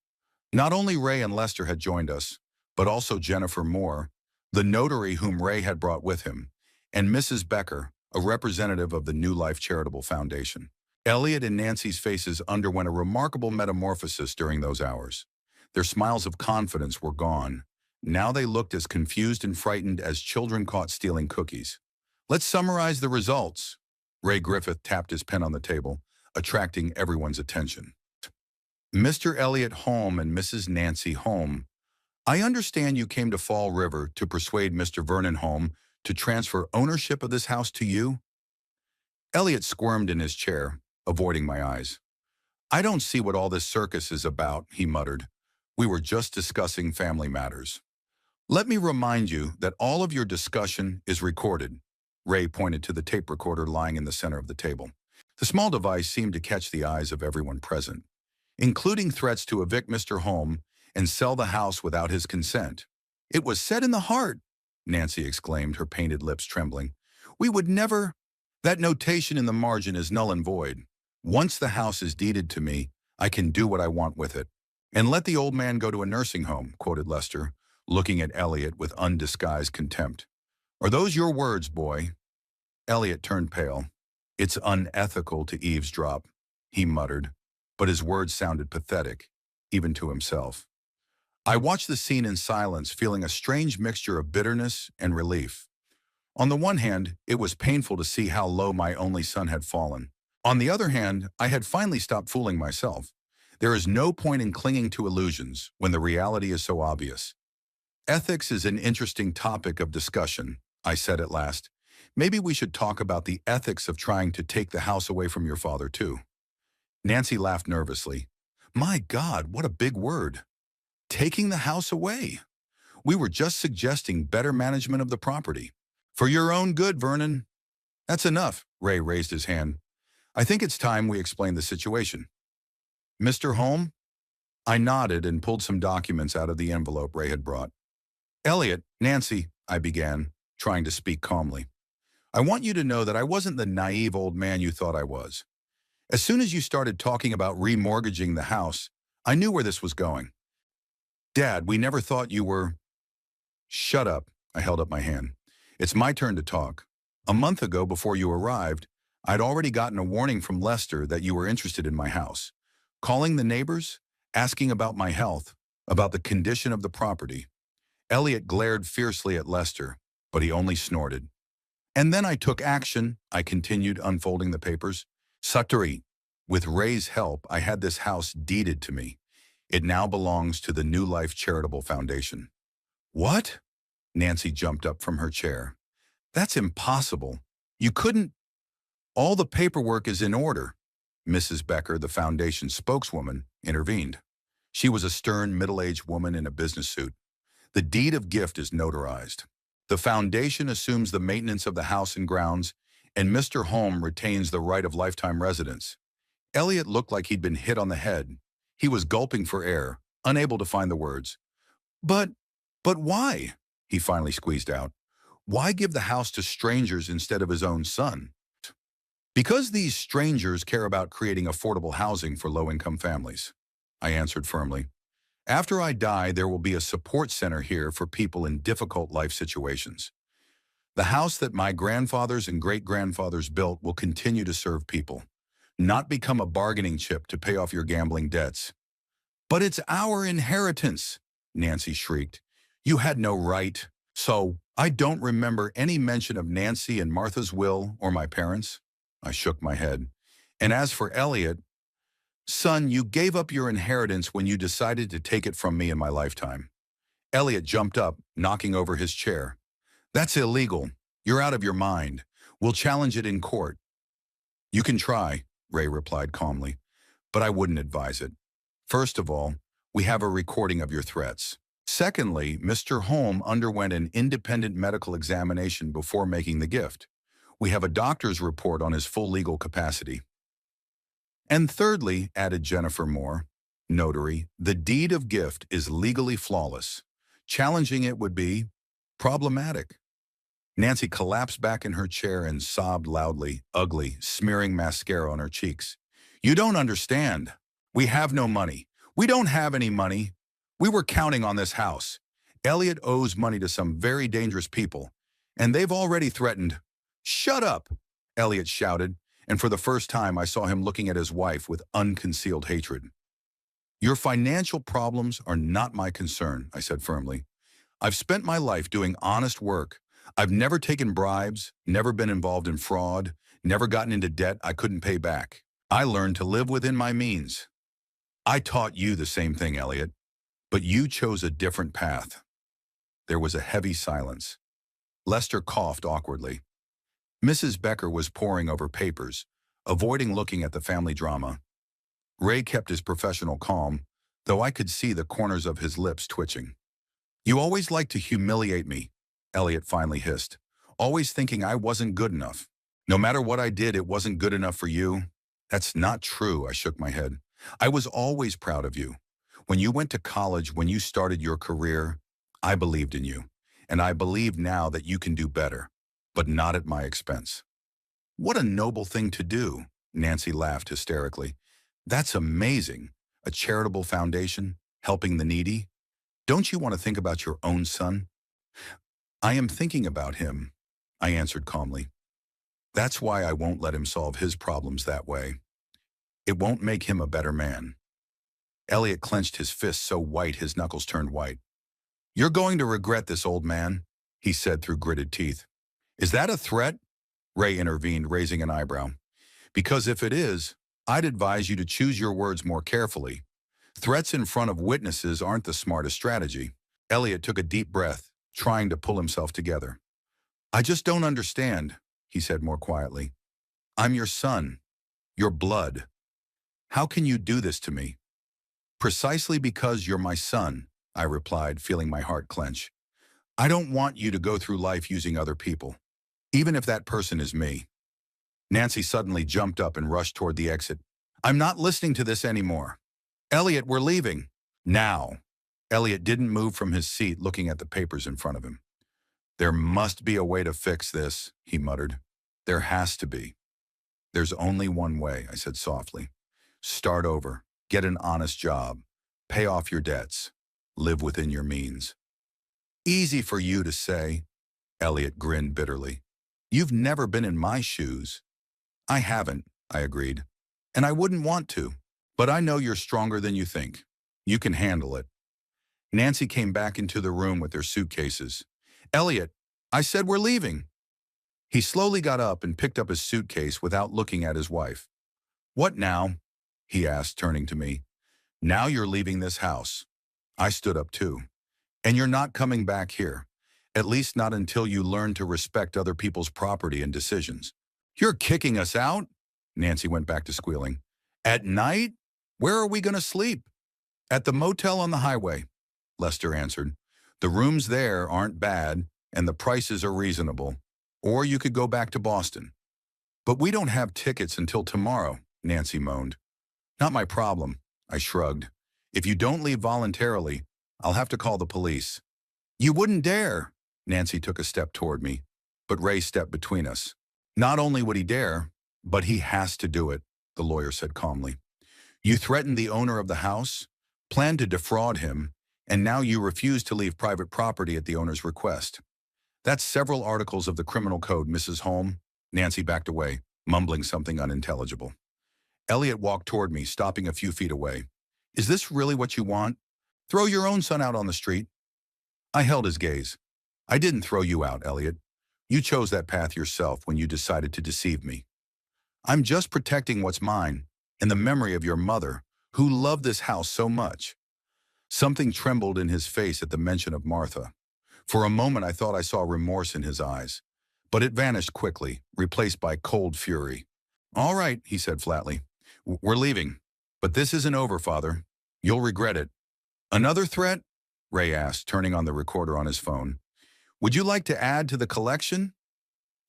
Not only Ray and Lester had joined us, but also Jennifer Moore, the notary whom Ray had brought with him, and Mrs. Becker, a representative of the New Life Charitable Foundation. Elliot and Nancy's faces underwent a remarkable metamorphosis during those hours. Their smiles of confidence were gone. Now they looked as confused and frightened as children caught stealing cookies. Let's summarize the results. Ray Griffith tapped his pen on the table, attracting everyone's attention. Mr. Elliot Holm and Mrs. Nancy Holm, I understand you came to Fall River to persuade Mr. Vernon Holm to transfer ownership of this house to you? Elliot squirmed in his chair, avoiding my eyes. I don't see what all this circus is about, he muttered. We were just discussing family matters. Let me remind you that all of your discussion is recorded. Ray pointed to the tape recorder lying in the center of the table. The small device seemed to catch the eyes of everyone present, including threats to evict Mr. Holm and sell the house without his consent. It was set in the heart, Nancy exclaimed, her painted lips trembling. We would never... That notation in the margin is null and void. Once the house is deeded to me, I can do what I want with it. And let the old man go to a nursing home, quoted Lester, looking at Elliot with undisguised contempt. Are those your words, boy? Elliot turned pale. It's unethical to eavesdrop, he muttered, but his words sounded pathetic, even to himself. I watched the scene in silence, feeling a strange mixture of bitterness and relief. On the one hand, it was painful to see how low my only son had fallen. On the other hand, I had finally stopped fooling myself. There is no point in clinging to illusions when the reality is so obvious. Ethics is an interesting topic of discussion, I said at last. Maybe we should talk about the ethics of trying to take the house away from your father, too. Nancy laughed nervously. My God, what a big word. Taking the house away. We were just suggesting better management of the property. For your own good, Vernon. That's enough, Ray raised his hand. I think it's time we explain the situation. Mr. Holm? I nodded and pulled some documents out of the envelope Ray had brought. Elliot, Nancy, I began, trying to speak calmly. I want you to know that I wasn't the naive old man you thought I was. As soon as you started talking about remortgaging the house, I knew where this was going. Dad, we never thought you were... Shut up, I held up my hand. It's my turn to talk. A month ago, before you arrived, I'd already gotten a warning from Lester that you were interested in my house. Calling the neighbors, asking about my health, about the condition of the property. Elliot glared fiercely at Lester, but he only snorted. And then I took action, I continued, unfolding the papers. Satori, with Ray's help, I had this house deeded to me. It now belongs to the New Life Charitable Foundation. What? Nancy jumped up from her chair. That's impossible. You couldn't... All the paperwork is in order. Mrs. Becker, the foundation spokeswoman, intervened. She was a stern, middle-aged woman in a business suit. The deed of gift is notarized. The foundation assumes the maintenance of the house and grounds, and Mr. Holm retains the right of lifetime residence. Elliot looked like he'd been hit on the head. He was gulping for air, unable to find the words. But why? He finally squeezed out. Why give the house to strangers instead of his own son? Because these strangers care about creating affordable housing for low-income families, I answered firmly. After I die, there will be a support center here for people in difficult life situations. The house that my grandfathers and great-grandfathers built will continue to serve people, not become a bargaining chip to pay off your gambling debts. But it's our inheritance, Nancy shrieked. You had no right. So, I don't remember any mention of Nancy and Martha's will or my parents. I shook my head. And as for Elliot, son, you gave up your inheritance when you decided to take it from me in my lifetime. Elliot jumped up, knocking over his chair. That's illegal. You're out of your mind. We'll challenge it in court. You can try, Ray replied calmly, but I wouldn't advise it. First of all, we have a recording of your threats. Secondly, Mr. Holm underwent an independent medical examination before making the gift. We have a doctor's report on his full legal capacity. And thirdly, added Jennifer Moore, notary, the deed of gift is legally flawless. Challenging it would be problematic. Nancy collapsed back in her chair and sobbed loudly, ugly, smearing mascara on her cheeks. You don't understand. We have no money. We don't have any money. We were counting on this house. Elliot owes money to some very dangerous people, and they've already threatened. Shut up, Elliot shouted, and for the first time I saw him looking at his wife with unconcealed hatred. Your financial problems are not my concern, I said firmly. I've spent my life doing honest work. I've never taken bribes, never been involved in fraud, never gotten into debt I couldn't pay back. I learned to live within my means. I taught you the same thing, Elliot, but you chose a different path. There was a heavy silence. Lester coughed awkwardly. Mrs. Becker was poring over papers, avoiding looking at the family drama. Ray kept his professional calm, though I could see the corners of his lips twitching. You always like to humiliate me, Elliot finally hissed, always thinking I wasn't good enough. No matter what I did, it wasn't good enough for you. That's not true, I shook my head. I was always proud of you. When you went to college, when you started your career, I believed in you, and I believe now that you can do better, but not at my expense. What a noble thing to do, Nancy laughed hysterically. That's amazing. A charitable foundation, helping the needy. Don't you want to think about your own son? I am thinking about him, I answered calmly. That's why I won't let him solve his problems that way. It won't make him a better man. Elliot clenched his fist so white his knuckles turned white. You're going to regret this, old man, he said through gritted teeth. Is that a threat? Ray intervened, raising an eyebrow. Because if it is, I'd advise you to choose your words more carefully. Threats in front of witnesses aren't the smartest strategy. Elliot took a deep breath, trying to pull himself together. I just don't understand, he said more quietly. I'm your son, your blood. How can you do this to me? Precisely because you're my son, I replied, feeling my heart clench. I don't want you to go through life using other people, even if that person is me. Nancy suddenly jumped up and rushed toward the exit. I'm not listening to this anymore. Elliot, we're leaving. Now. Elliot didn't move from his seat, looking at the papers in front of him. There must be a way to fix this, he muttered. There has to be. There's only one way, I said softly. Start over. Get an honest job. Pay off your debts. live within your means. Easy for you to say, Elliot grinned bitterly. You've never been in my shoes. I haven't, I agreed. And I wouldn't want to. But I know you're stronger than you think. You can handle it. Nancy came back into the room with their suitcases. Elliot, I said we're leaving. He slowly got up and picked up his suitcase without looking at his wife. What now? He asked, turning to me. Now you're leaving this house. I stood up too. And you're not coming back here. At least not until you learn to respect other people's property and decisions. You're kicking us out? Nancy went back to squealing. At night? Where are we going to sleep? At the motel on the highway, Lester answered. The rooms there aren't bad, and the prices are reasonable. Or you could go back to Boston. But we don't have tickets until tomorrow, Nancy moaned. Not my problem, I shrugged. If you don't leave voluntarily, I'll have to call the police. You wouldn't dare. Nancy took a step toward me, but Ray stepped between us. Not only would he dare, but he has to do it, the lawyer said calmly. You threatened the owner of the house, planned to defraud him, and now you refuse to leave private property at the owner's request. That's several articles of the criminal code, Mrs. Holm. Nancy backed away, mumbling something unintelligible. Elliot walked toward me, stopping a few feet away. Is this really what you want? Throw your own son out on the street. I held his gaze. I didn't throw you out, Elliot. You chose that path yourself when you decided to deceive me. I'm just protecting what's mine and the memory of your mother, who loved this house so much. Something trembled in his face at the mention of Martha. For a moment I thought I saw remorse in his eyes, but it vanished quickly, replaced by cold fury. All right, he said flatly. We're leaving. But this isn't over, Father. You'll regret it. Another threat? Ray asked, turning on the recorder on his phone. Would you like to add to the collection?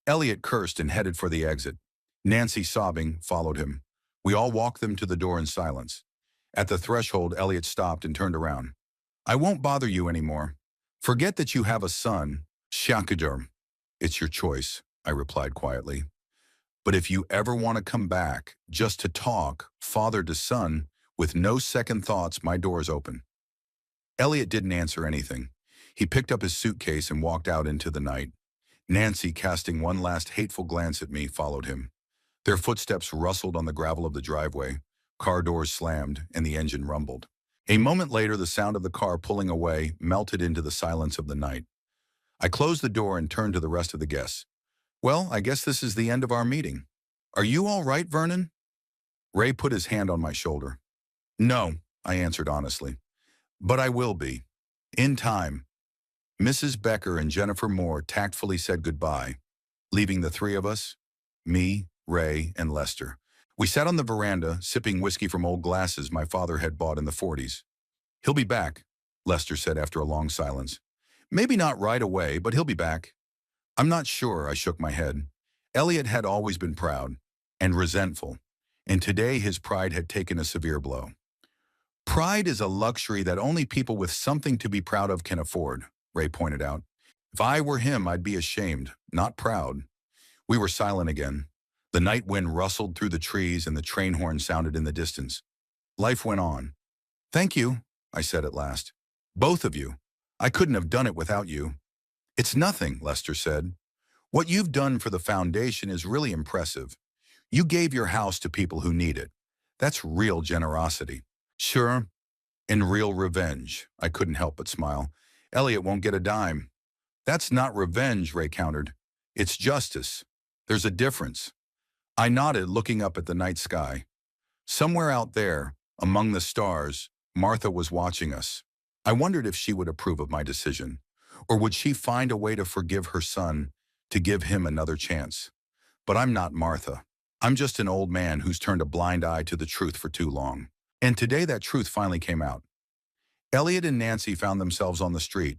Elliot cursed and headed for the exit. Nancy, sobbing, followed him. We all walked them to the door in silence. At the threshold, Elliot stopped and turned around. I won't bother you anymore. Forget that you have a son, Shakadur. It's your choice, I replied quietly. But if you ever want to come back, just to talk, father to son, with no second thoughts, my door's open. Elliot didn't answer anything. He picked up his suitcase and walked out into the night. Nancy, casting one last hateful glance at me, followed him. Their footsteps rustled on the gravel of the driveway, car doors slammed, and the engine rumbled. A moment later, the sound of the car pulling away melted into the silence of the night. I closed the door and turned to the rest of the guests. Well, I guess this is the end of our meeting. Are you all right, Vernon? Ray put his hand on my shoulder. No, I answered honestly. But I will be. In time. Mrs. Becker and Jennifer Moore tactfully said goodbye, leaving the three of us, me, Ray, and Lester. We sat on the veranda, sipping whiskey from old glasses my father had bought in the 40s. He'll be back, Lester said after a long silence. Maybe not right away, but he'll be back. I'm not sure, I shook my head. Elliot had always been proud and resentful, and today his pride had taken a severe blow. Pride is a luxury that only people with something to be proud of can afford, Ray pointed out. If I were him, I'd be ashamed, not proud. We were silent again. The night wind rustled through the trees and the train horn sounded in the distance. Life went on. Thank you, I said at last. Both of you. I couldn't have done it without you. It's nothing, Lester said. What you've done for the foundation is really impressive. You gave your house to people who need it. That's real generosity. Sure, and real revenge. I couldn't help but smile. Elliot won't get a dime. That's not revenge, Ray countered. It's justice. There's a difference. I nodded, looking up at the night sky. Somewhere out there, among the stars, Martha was watching us. I wondered if she would approve of my decision, or would she find a way to forgive her son, to give him another chance. But I'm not Martha. I'm just an old man who's turned a blind eye to the truth for too long. And today that truth finally came out. Elliot and Nancy found themselves on the street,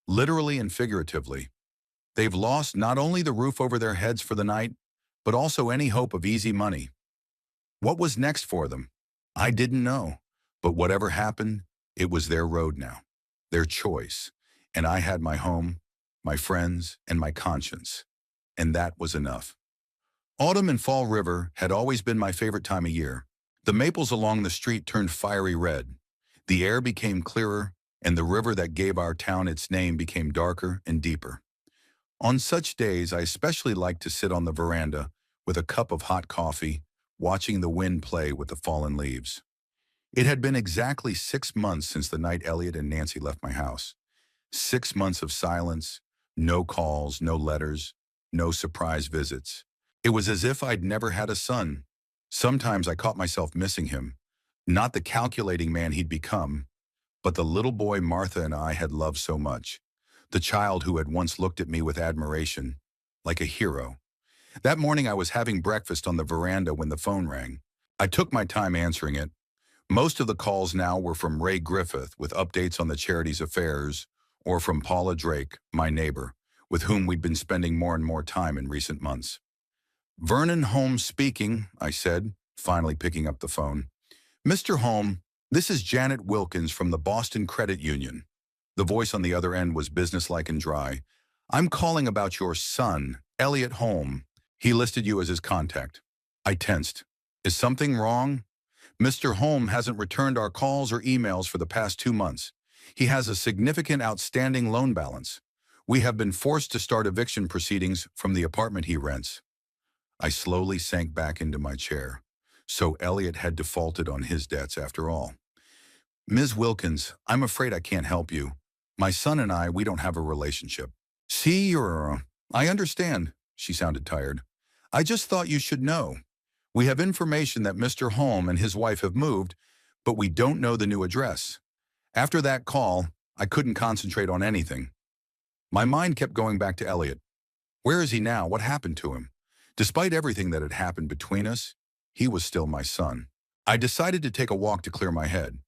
literally and figuratively. They've lost not only the roof over their heads for the night, but also any hope of easy money. What was next for them? I didn't know. But whatever happened, it was their road now, their choice. And I had my home, my friends, and my conscience. And that was enough. Autumn and Fall River had always been my favorite time of year. The maples along the street turned fiery red. The air became clearer, and the river that gave our town its name became darker and deeper. On such days, I especially liked to sit on the veranda with a cup of hot coffee, watching the wind play with the fallen leaves. It had been exactly 6 months since the night Elliot and Nancy left my house. 6 months of silence, no calls, no letters, no surprise visits. It was as if I'd never had a son. Sometimes I caught myself missing him, not the calculating man he'd become, but the little boy Martha and I had loved so much, the child who had once looked at me with admiration, like a hero. That morning I was having breakfast on the veranda when the phone rang. I took my time answering it. Most of the calls now were from Ray Griffith with updates on the charity's affairs, or from Paula Drake, my neighbor, with whom we'd been spending more and more time in recent months. "Vernon Holmes speaking," I said, finally picking up the phone. "Mr. Holmes, this is Janet Wilkins from the Boston Credit Union." The voice on the other end was businesslike and dry. "I'm calling about your son, Elliot Holmes. He listed you as his contact." I tensed. "Is something wrong?" "Mr. Holmes hasn't returned our calls or emails for the past 2 months. He has a significant outstanding loan balance. We have been forced to start eviction proceedings from the apartment he rents." I slowly sank back into my chair. So Elliot had defaulted on his debts after all. "Ms. Wilkins, I'm afraid I can't help you. My son and we don't have a relationship." "See, I understand," she sounded tired. "I just thought you should know. We have information that Mr. Holmes and his wife have moved, but we don't know the new address." After that call, I couldn't concentrate on anything. My mind kept going back to Elliot. Where is he now? What happened to him? Despite everything that had happened between us, he was still my son. I decided to take a walk to clear my head.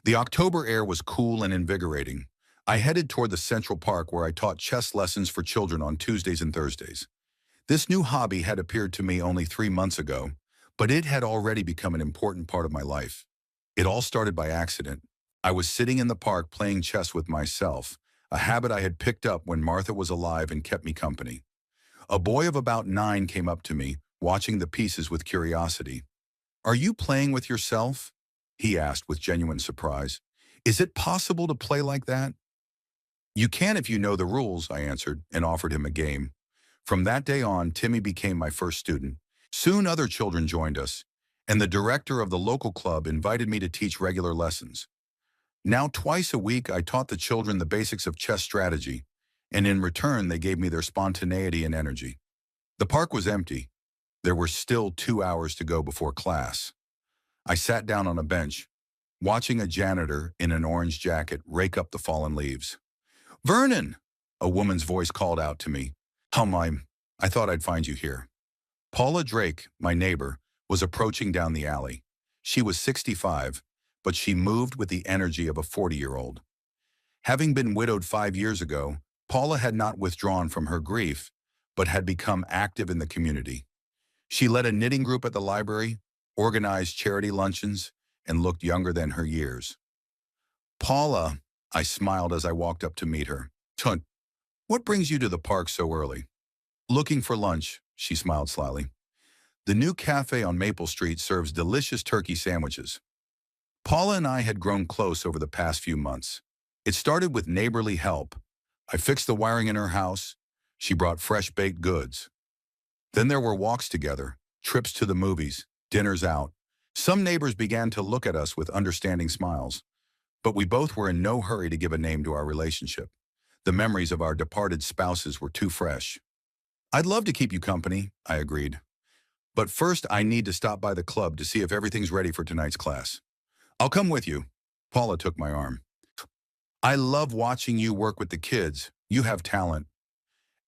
The October air was cool and invigorating. I headed toward the Central Park where I taught chess lessons for children on Tuesdays and Thursdays. This new hobby had appeared to me only 3 months ago, but it had already become an important part of my life. It all started by accident. I was sitting in the park playing chess with myself, a habit I had picked up when Martha was alive and kept me company. A boy of about 9 came up to me, watching the pieces with curiosity. "Are you playing with yourself?" he asked with genuine surprise. "Is it possible to play like that?" "You can if you know the rules," I answered, and offered him a game. From that day on, Timmy became my first student. Soon other children joined us, and the director of the local club invited me to teach regular lessons. Now twice a week I taught the children the basics of chess strategy, and in return they gave me their spontaneity and energy. The park was empty. There were still 2 hours to go before class. I sat down on a bench, watching a janitor in an orange jacket rake up the fallen leaves. "Vernon!" a woman's voice called out to me. I thought I'd find you here." Paula Drake, my neighbor, was approaching down the alley. She was 65, but she moved with the energy of a 40-year-old. Having been widowed 5 years ago, Paula had not withdrawn from her grief, but had become active in the community. She led a knitting group at the library, organized charity luncheons, and looked younger than her years. "Paula," I smiled as I walked up to meet her. "Tunt, what brings you to the park so early?" "Looking for lunch," she smiled slyly. "The new cafe on Maple Street serves delicious turkey sandwiches." Paula and I had grown close over the past few months. It started with neighborly help. I fixed the wiring in her house. She brought fresh baked goods. Then there were walks together, trips to the movies, dinners out. Some neighbors began to look at us with understanding smiles, but we both were in no hurry to give a name to our relationship. The memories of our departed spouses were too fresh. "I'd love to keep you company," I agreed. "But first I need to stop by the club to see if everything's ready for tonight's class." "I'll come with you." Paula took my arm. "I love watching you work with the kids. You have talent."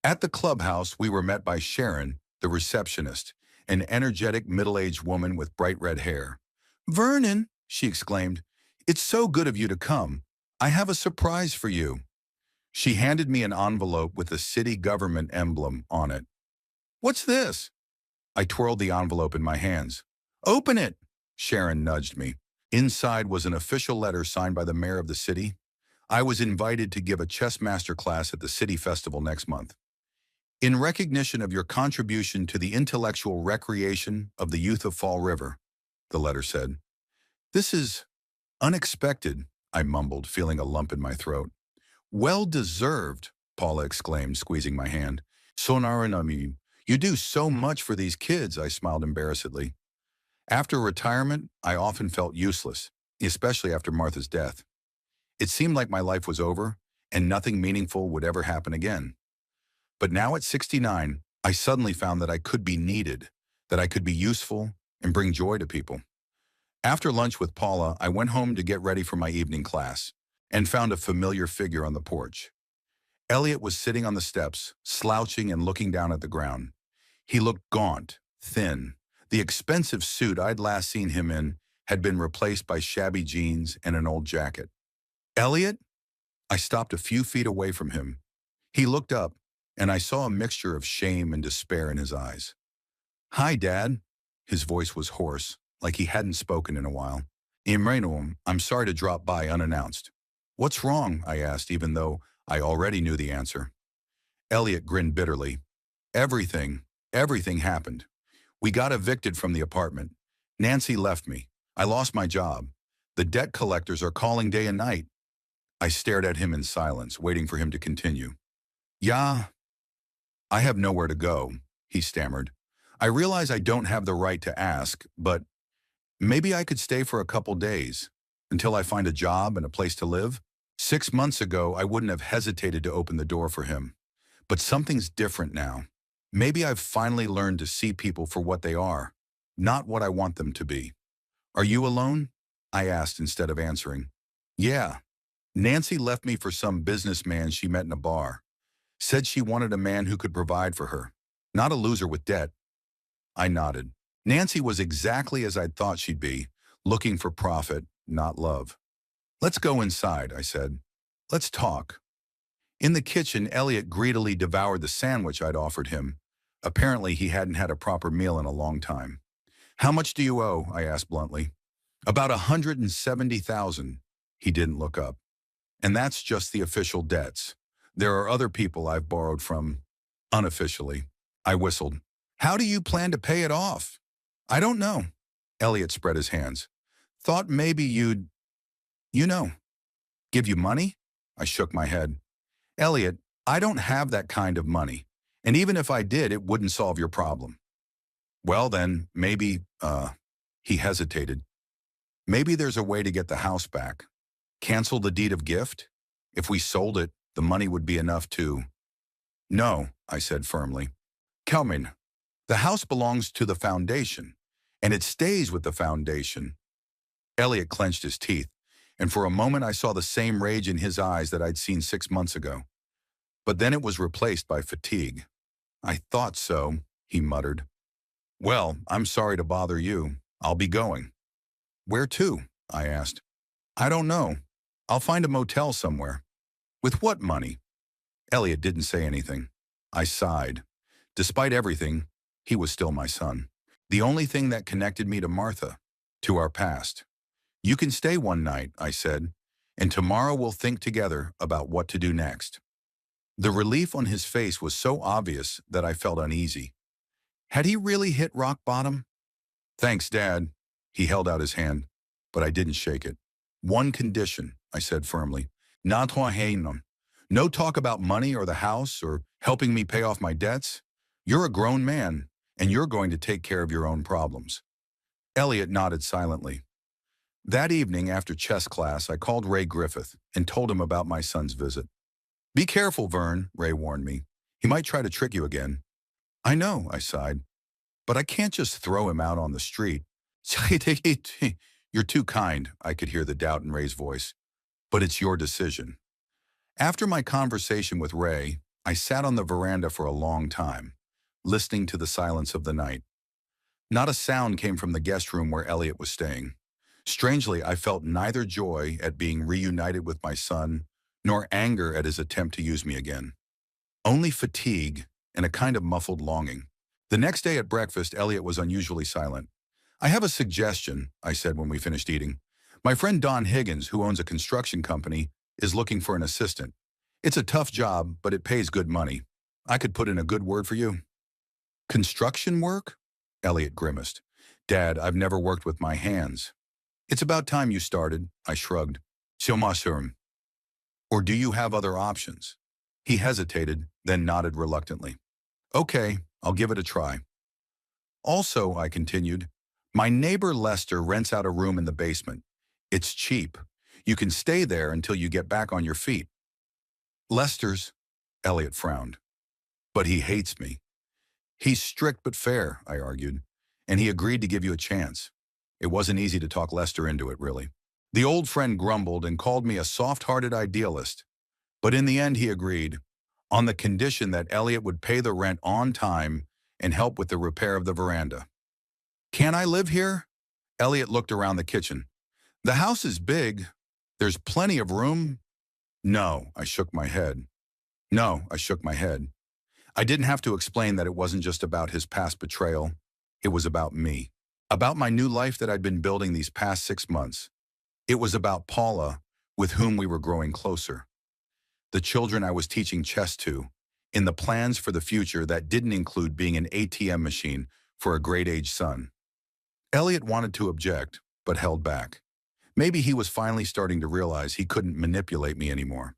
At the clubhouse, we were met by Sharon, the receptionist, an energetic middle-aged woman with bright red hair. "Vernon," she exclaimed, "it's so good of you to come. I have a surprise for you." She handed me an envelope with the city government emblem on it. "What's this?" I twirled the envelope in my hands. "Open it," Sharon nudged me. Inside was an official letter signed by the mayor of the city. I was invited to give a chess master class at the city festival next month. "In recognition of your contribution to the intellectual recreation of the youth of Fall River," the letter said. "This is unexpected," I mumbled, feeling a lump in my throat. Well deserved, Paula exclaimed, squeezing my hand. Sonarinami, you do so much for these kids, I smiled embarrassedly. After retirement, I often felt useless, especially after Martha's death. It seemed like my life was over, and nothing meaningful would ever happen again. But now at 69, I suddenly found that I could be needed, that I could be useful and bring joy to people. After lunch with Paula, I went home to get ready for my evening class and found a familiar figure on the porch. Elliot was sitting on the steps, slouching and looking down at the ground. He looked gaunt, thin. The expensive suit I'd last seen him in had been replaced by shabby jeans and an old jacket. Elliot? I stopped a few feet away from him. He looked up, and I saw a mixture of shame and despair in his eyes. Hi, Dad. His voice was hoarse, like he hadn't spoken in a while. Imrenuum, I'm sorry to drop by unannounced. What's wrong? I asked, even though I already knew the answer. Elliot grinned bitterly. Everything happened. We got evicted from the apartment. Nancy left me. I lost my job. The debt collectors are calling day and night. I stared at him in silence, waiting for him to continue. Yeah, I have nowhere to go, he stammered. I realize I don't have the right to ask, but maybe I could stay for a couple days until I find a job and a place to live. 6 months ago, I wouldn't have hesitated to open the door for him. But something's different now. Maybe I've finally learned to see people for what they are, not what I want them to be. Are you alone? I asked instead of answering. Yeah. Nancy left me for some businessman she met in a bar. Said she wanted a man who could provide for her, not a loser with debt. I nodded. Nancy was exactly as I'd thought she'd be, looking for profit, not love. Let's go inside, I said. Let's talk. In the kitchen, Elliot greedily devoured the sandwich I'd offered him. Apparently, he hadn't had a proper meal in a long time. How much do you owe? I asked bluntly. About $170,000. He didn't look up. And that's just the official debts. There are other people I've borrowed from, unofficially. I whistled. How do you plan to pay it off? I don't know. Elliot spread his hands. Thought maybe you'd, give you money? I shook my head. Elliot, I don't have that kind of money. And even if I did, it wouldn't solve your problem. Well then, maybe, he hesitated. Maybe there's a way to get the house back. Cancel the deed of gift? If we sold it, the money would be enough to... No, I said firmly. Kelmin, the house belongs to the foundation, and it stays with the foundation. Elliot clenched his teeth, and for a moment I saw the same rage in his eyes that I'd seen 6 months ago. But then it was replaced by fatigue. I thought so, he muttered. Well, I'm sorry to bother you. I'll be going. Where to? I asked. I don't know. I'll find a motel somewhere. With what money? Elliot didn't say anything. I sighed. Despite everything, he was still my son. The only thing that connected me to Martha, to our past. You can stay one night, I said, and tomorrow we'll think together about what to do next. The relief on his face was so obvious that I felt uneasy. Had he really hit rock bottom? Thanks, Dad. He held out his hand, but I didn't shake it. One condition, I said firmly. No talk about money or the house or helping me pay off my debts. You're a grown man, and you're going to take care of your own problems. Elliot nodded silently. That evening after chess class, I called Ray Griffith and told him about my son's visit. Be careful, Vern, Ray warned me. He might try to trick you again. I know, I sighed. But I can't just throw him out on the street. You're too kind, I could hear the doubt in Ray's voice. But it's your decision. After my conversation with Ray, I sat on the veranda for a long time, listening to the silence of the night. Not a sound came from the guest room where Elliot was staying. Strangely, I felt neither joy at being reunited with my son, nor anger at his attempt to use me again. Only fatigue and a kind of muffled longing. The next day at breakfast, Elliot was unusually silent. I have a suggestion, I said when we finished eating. My friend Don Higgins, who owns a construction company, is looking for an assistant. It's a tough job, but it pays good money. I could put in a good word for you. Construction work? Elliot grimaced. Dad, I've never worked with my hands. It's about time you started, I shrugged. Shomashurum. Or do you have other options? He hesitated, then nodded reluctantly. Okay, I'll give it a try. Also, I continued, my neighbor Lester rents out a room in the basement. It's cheap. You can stay there until you get back on your feet. Lester's? Elliot frowned. But he hates me. He's strict but fair, I argued, and he agreed to give you a chance. It wasn't easy to talk Lester into it, really. The old friend grumbled and called me a soft-hearted idealist, but in the end he agreed, on the condition that Elliot would pay the rent on time and help with the repair of the veranda. Can I live here? Elliot looked around the kitchen. The house is big. There's plenty of room. No, I shook my head. I didn't have to explain that it wasn't just about his past betrayal. It was about me. About my new life that I'd been building these past 6 months. It was about Paula, with whom we were growing closer. The children I was teaching chess to, in the plans for the future that didn't include being an ATM machine for a grade-age son. Elliot wanted to object, but held back. Maybe he was finally starting to realize he couldn't manipulate me anymore.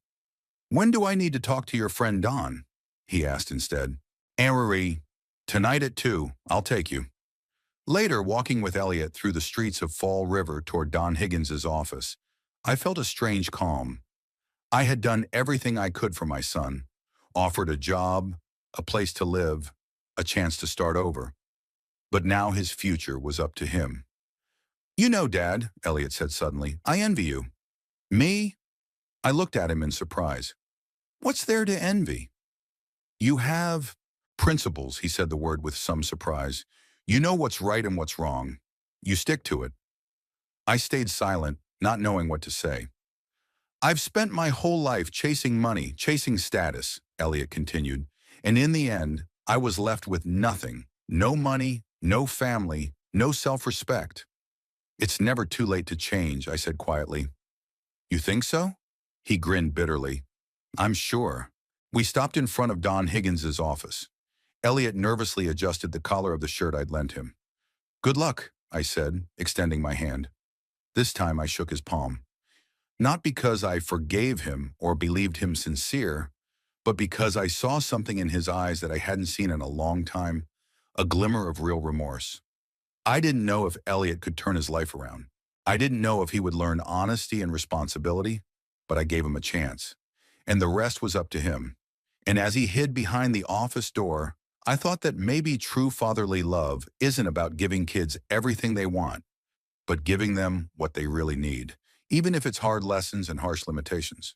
When do I need to talk to your friend Don? He asked instead. Marie, tonight at 2, I'll take you. Later, walking with Elliot through the streets of Fall River toward Don Higgins's office, I felt a strange calm. I had done everything I could for my son, offered a job, a place to live, a chance to start over. But now his future was up to him. You know, Dad, Elliot said suddenly, I envy you. Me? I looked at him in surprise. What's there to envy? You have principles, he said the word with some surprise. You know what's right and what's wrong. You stick to it. I stayed silent, not knowing what to say. I've spent my whole life chasing money, chasing status, Elliot continued, and in the end, I was left with nothing. No money, no family, no self-respect. It's never too late to change, I said quietly. You think so? He grinned bitterly. I'm sure. We stopped in front of Don Higgins's office. Elliot nervously adjusted the collar of the shirt I'd lent him. Good luck, I said, extending my hand. This time I shook his palm. Not because I forgave him or believed him sincere, but because I saw something in his eyes that I hadn't seen in a long time, a glimmer of real remorse. I didn't know if Elliot could turn his life around. I didn't know if he would learn honesty and responsibility, but I gave him a chance. And the rest was up to him. And as he hid behind the office door, I thought that maybe true fatherly love isn't about giving kids everything they want, but giving them what they really need, even if it's hard lessons and harsh limitations.